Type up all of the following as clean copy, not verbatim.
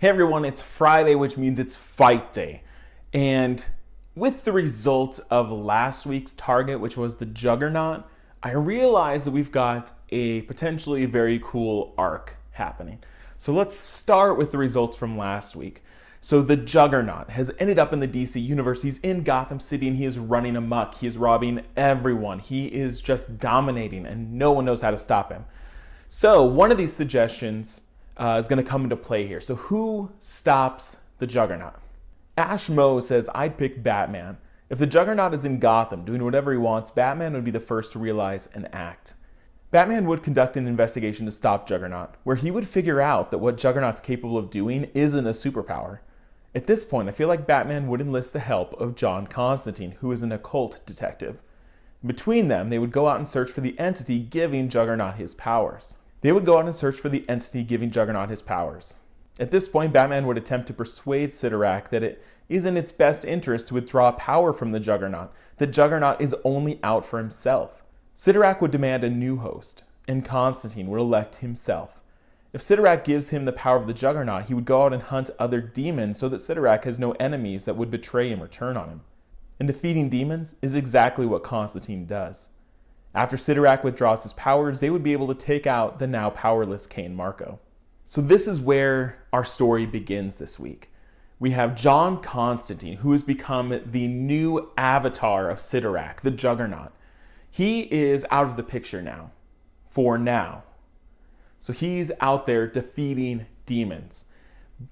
Hey everyone, it's Friday, which means it's fight day. And with the result of last week's target, which was the Juggernaut, I realized that we've got a potentially very cool arc happening. So let's start with the results from last week. So the Juggernaut has ended up in the DC universe. He's in Gotham City and he is running amok. He is robbing everyone. He is just dominating and no one knows how to stop him. So one of these suggestions is going to come into play here. So who stops the Juggernaut? Ash Mo says, I'd pick Batman. If the Juggernaut is in Gotham doing whatever he wants, Batman would be the first to realize and act. Batman would conduct an investigation to stop Juggernaut, where he would figure out that what Juggernaut's capable of doing isn't a superpower. At this point, I feel like Batman would enlist the help of John Constantine, who is an occult detective. Between them, they would go out and search for the entity giving Juggernaut his powers. At this point, Batman would attempt to persuade Sidorak that it is in its best interest to withdraw power from the Juggernaut, that Juggernaut is only out for himself. Sidorak would demand a new host, and Constantine would elect himself. If Sidorak gives him the power of the Juggernaut, he would go out and hunt other demons so that Sidorak has no enemies that would betray him or turn on him. And defeating demons is exactly what Constantine does. After Sidorak withdraws his powers, they would be able to take out the now powerless Cain Marko. So this is where our story begins this week. We have John Constantine, who has become the new avatar of Sidorak, the Juggernaut. He is out of the picture now, for now. So he's out there defeating demons.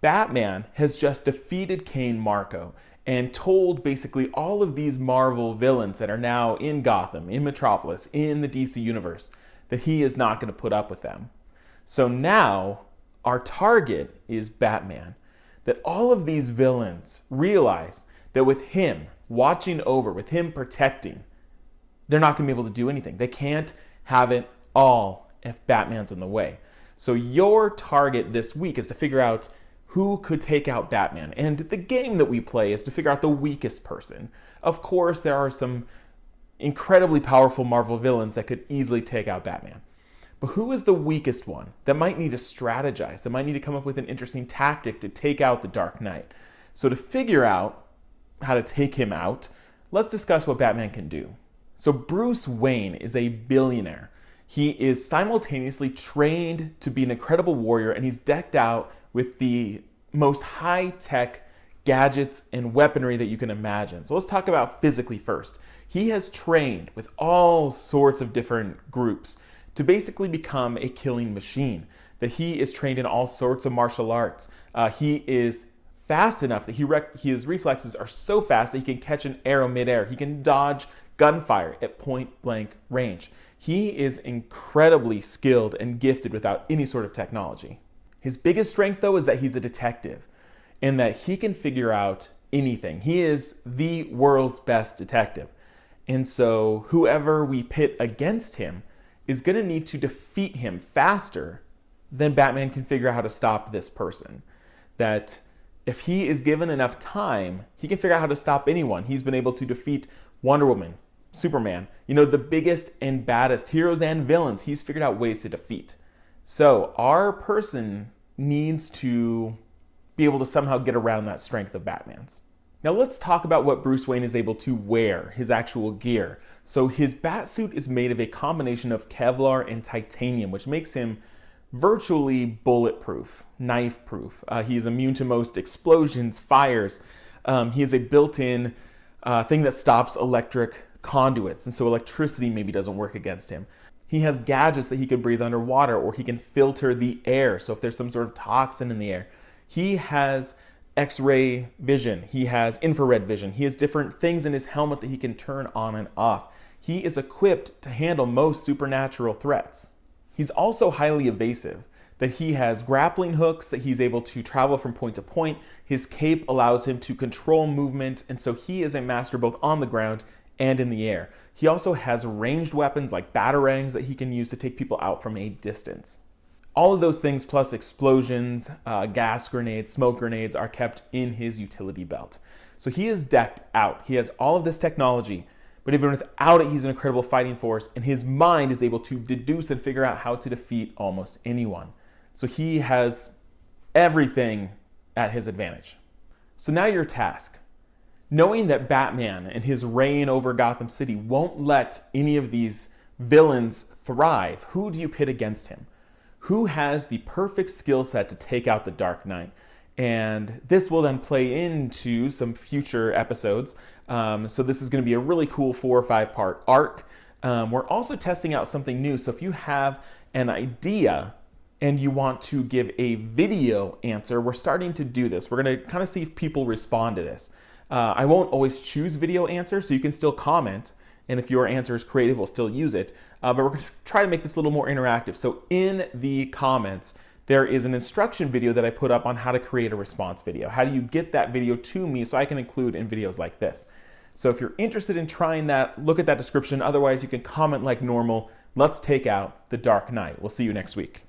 Batman has just defeated Cain Marko and told basically all of these Marvel villains that are now in Gotham, in Metropolis, in the DC universe, that he is not going to put up with them. So now our target is Batman. That all of these villains realize that with him watching over, with him protecting, they're not going to be able to do anything. They can't have it all if Batman's in the way. So your target this week is to figure out who could take out Batman. And the game that we play is to figure out the weakest person. Of course, there are some incredibly powerful Marvel villains that could easily take out Batman. But who is the weakest one that might need to strategize, that might need to come up with an interesting tactic to take out the Dark Knight? So to figure out how to take him out, let's discuss what Batman can do. So Bruce Wayne is a billionaire. He is simultaneously trained to be an incredible warrior, and he's decked out with the most high-tech gadgets and weaponry that you can imagine. So let's talk about physically first. He has trained with all sorts of different groups to basically become a killing machine. That he is trained in all sorts of martial arts. He is fast enough that his reflexes are so fast that he can catch an arrow midair. He can dodge gunfire at point-blank range. He is incredibly skilled and gifted without any sort of technology. His biggest strength, though, is that he's a detective and that he can figure out anything. He is the world's best detective. And so whoever we pit against him is going to need to defeat him faster than Batman can figure out how to stop this person. That if he is given enough time, he can figure out how to stop anyone. He's been able to defeat Wonder Woman, Superman, the biggest and baddest heroes and villains, he's figured out ways to defeat. So our person needs to be able to somehow get around that strength of Batman's. Now let's talk about what Bruce Wayne is able to wear, his actual gear. So his Batsuit is made of a combination of Kevlar and titanium, which makes him virtually bulletproof, knife-proof. He is immune to most explosions, fires. He has a built-in thing that stops electric conduits, and so electricity maybe doesn't work against him. He has gadgets that he can breathe underwater, or he can filter the air. So if there's some sort of toxin in the air, he has X-ray vision. He has infrared vision. He has different things in his helmet that he can turn on and off. He is equipped to handle most supernatural threats. He's also highly evasive, that he has grappling hooks, that he's able to travel from point to point. His cape allows him to control movement, and so he is a master both on the ground and in the air. He also has ranged weapons like batarangs that he can use to take people out from a distance. All of those things plus explosions, gas grenades, smoke grenades are kept in his utility belt. So he is decked out. He has all of this technology, but even without it, he's an incredible fighting force, and his mind is able to deduce and figure out how to defeat almost anyone. So he has everything at his advantage. So now your task. Knowing that Batman and his reign over Gotham City won't let any of these villains thrive, who do you pit against him? Who has the perfect skill set to take out the Dark Knight? And this will then play into some future episodes. So this is going to be a really cool 4 or 5 part arc. We're also testing out something new. So if you have an idea and you want to give a video answer, we're starting to do this. We're going to kind of see if people respond to this. I won't always choose video answer, so you can still comment. And if your answer is creative, we'll still use it. But we're going to try to make this a little more interactive. So in the comments, there is an instruction video that I put up on how to create a response video. How do you get that video to me so I can include in videos like this? So if you're interested in trying that, look at that description. Otherwise, you can comment like normal. Let's take out the Dark Knight. We'll see you next week.